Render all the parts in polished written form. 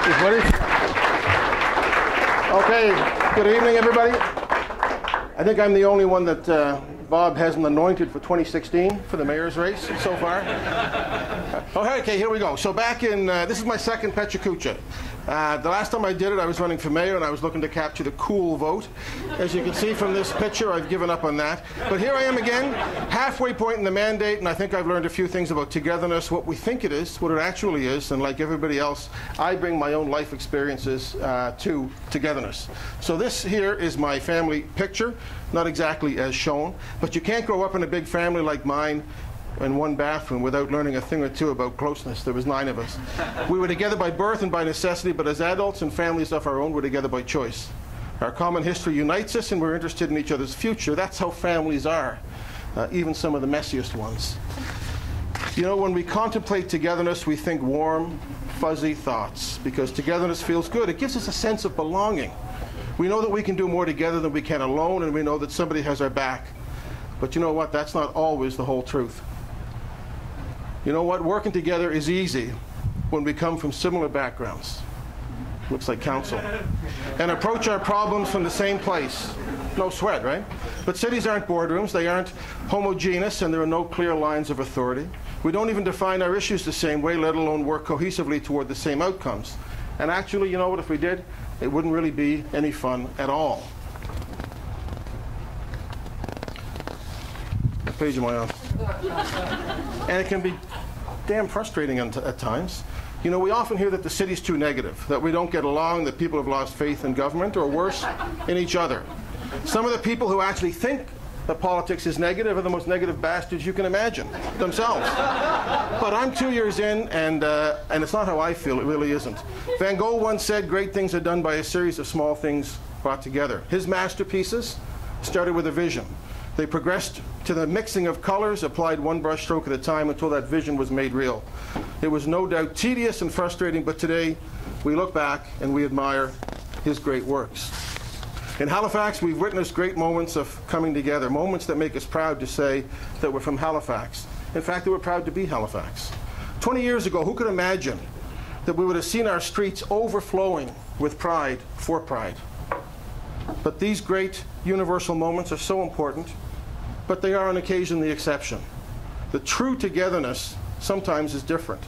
Everybody. Okay, good evening, everybody. I think I'm the only one that Bob hasn't anointed for 2016 for the mayor's race so far. Okay, here we go. So back in, this is my second Pechacucha. The last time I did it, I was running for mayor, and I was looking to capture the cool vote. As you can see from this picture, I've given up on that. But here I am again, halfway point in the mandate, and I think I've learned a few things about togetherness, what we think it is, what it actually is, and like everybody else, I bring my own life experiences to togetherness. So this here is my family picture, not exactly as shown, but you can't grow up in a big family like mine in one bathroom without learning a thing or two about closeness. There was 9 of us. We were together by birth and by necessity, but as adults and families of our own, we're together by choice. Our common history unites us, and we're interested in each other's future. That's how families are, even some of the messiest ones. You know, when we contemplate togetherness, we think warm, fuzzy thoughts, because togetherness feels good. It gives us a sense of belonging. We know that we can do more together than we can alone, and we know that somebody has our back. But you know what? That's not always the whole truth. You know what? Working together is easy when we come from similar backgrounds. Looks like council. And approach our problems from the same place. No sweat, right? But cities aren't boardrooms. They aren't homogeneous, and there are no clear lines of authority. We don't even define our issues the same way, let alone work cohesively toward the same outcomes. And actually, you know what? If we did, it wouldn't really be any fun at all. What page am I on? And it can be damn frustrating at times. You know, we often hear that the city's too negative, that we don't get along, that people have lost faith in government, or worse, in each other. Some of the people who actually think that politics is negative are the most negative bastards you can imagine themselves. But I'm 2 years in, and it's not how I feel. It really isn't. Van Gogh once said, great things are done by a series of small things brought together. His masterpieces started with a vision. They progressed to the mixing of colors, applied one brush stroke at a time until that vision was made real. It was no doubt tedious and frustrating, but today we look back and we admire his great works. In Halifax, we've witnessed great moments of coming together, moments that make us proud to say that we're from Halifax. In fact, that we're proud to be Halifax. 20 years ago, who could imagine that we would have seen our streets overflowing with pride for pride? But these great universal moments are so important, but they are on occasion the exception. The true togetherness sometimes is different,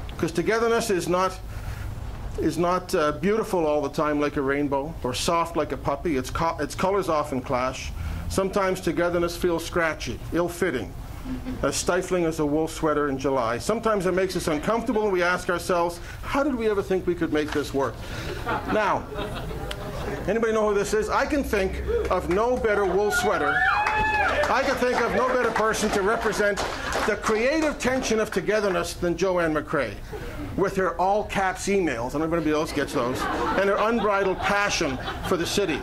because togetherness is not beautiful all the time like a rainbow, or soft like a puppy. Its colors often clash. Sometimes togetherness feels scratchy, ill-fitting, as stifling as a wool sweater in July. Sometimes it makes us uncomfortable, and we ask ourselves, how did we ever think we could make this work? Now, anybody know who this is? I can think of no better wool sweater. I can think of no better person to represent the creative tension of togetherness than Joanne McCrae, with her all-caps emails, and everybody else gets those, and her unbridled passion for the city.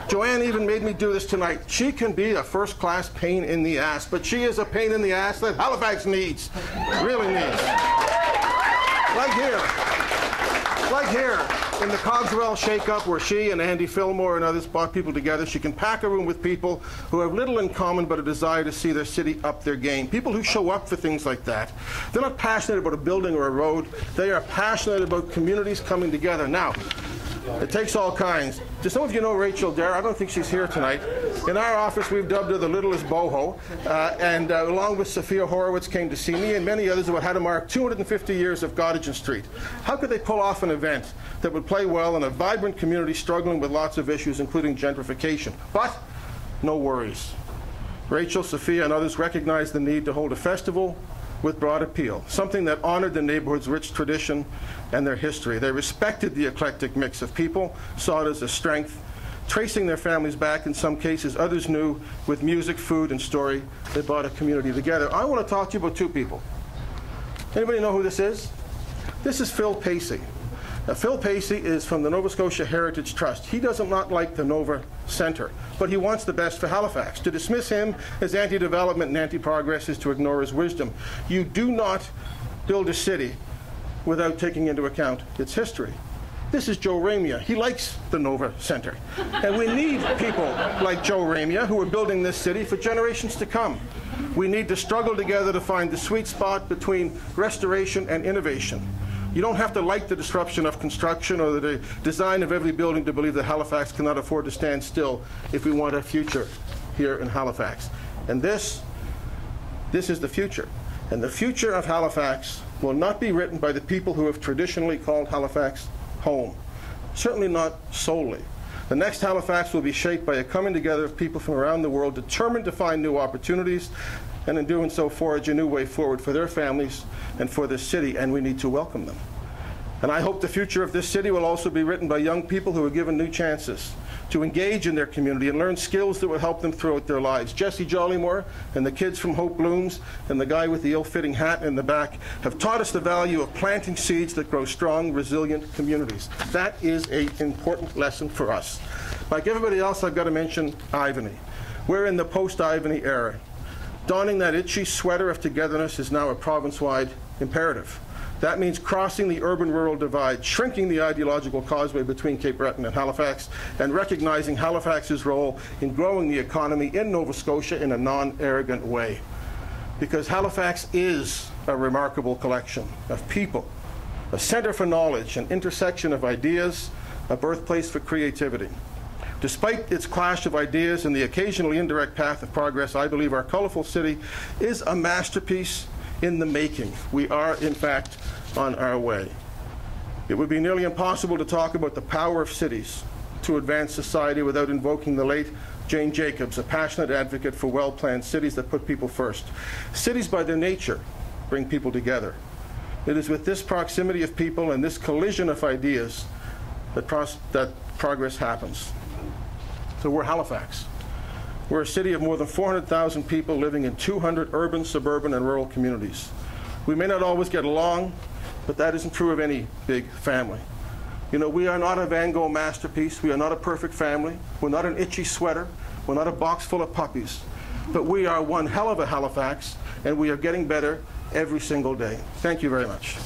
Joanne even made me do this tonight. She can be a first-class pain in the ass, but she is a pain in the ass that Halifax needs, really needs. Like here, in the Cogswell shake-up, where she and Andy Fillmore and others brought people together, she can pack a room with people who have little in common but a desire to see their city up their game. People who show up for things like that. They're not passionate about a building or a road. They are passionate about communities coming together. Now, it takes all kinds. Do some of you know Rachel Dare? I don't think she's here tonight. In our office, we've dubbed her the littlest boho, and along with Sophia Horowitz came to see me and many others who had to mark 250 years of Gottingen Street. How could they pull off an event that would play well in a vibrant community struggling with lots of issues, including gentrification? But no worries. Rachel, Sophia, and others recognized the need to hold a festival with broad appeal, something that honored the neighborhood's rich tradition and their history. They respected the eclectic mix of people, saw it as a strength, tracing their families back in some cases. Others knew with music, food, and story, they brought a community together. I want to talk to you about 2 people. Anybody know who this is? This is Phil Pacey. Now, Phil Pacey is from the Nova Scotia Heritage Trust. He does not like the Nova Centre, but he wants the best for Halifax. To dismiss him as anti-development and anti-progress is to ignore his wisdom. You do not build a city without taking into account its history. This is Joe Ramia. He likes the Nova Centre. And we need people like Joe Ramia who are building this city for generations to come. We need to struggle together to find the sweet spot between restoration and innovation. You don't have to like the disruption of construction or the design of every building to believe that Halifax cannot afford to stand still if we want a future here in Halifax. And this is the future. And the future of Halifax will not be written by the people who have traditionally called Halifax home. Certainly not solely. The next Halifax will be shaped by a coming together of people from around the world determined to find new opportunities, and in doing so forge a new way forward for their families and for this city, and we need to welcome them. And I hope the future of this city will also be written by young people who are given new chances to engage in their community and learn skills that will help them throughout their lives. Jesse Jollymore and the kids from Hope Blooms and the guy with the ill-fitting hat in the back have taught us the value of planting seeds that grow strong, resilient communities. That is an important lesson for us. Like everybody else, I've got to mention Ivany. We're in the post-Ivany era. Donning that itchy sweater of togetherness is now a province-wide imperative. That means crossing the urban-rural divide, shrinking the ideological causeway between Cape Breton and Halifax, and recognizing Halifax's role in growing the economy in Nova Scotia in a non-arrogant way. Because Halifax is a remarkable collection of people, a center for knowledge, an intersection of ideas, a birthplace for creativity. Despite its clash of ideas and the occasionally indirect path of progress, I believe our colorful city is a masterpiece in the making. We are, in fact, on our way. It would be nearly impossible to talk about the power of cities to advance society without invoking the late Jane Jacobs, a passionate advocate for well-planned cities that put people first. Cities, by their nature, bring people together. It is with this proximity of people and this collision of ideas that progress happens. So we're Halifax. We're a city of more than 400,000 people living in 200 urban, suburban, and rural communities. We may not always get along, but that isn't true of any big family. You know, we are not a Van Gogh masterpiece. We are not a perfect family. We're not an itchy sweater. We're not a box full of puppies. But we are one hell of a Halifax, and we are getting better every single day. Thank you very much.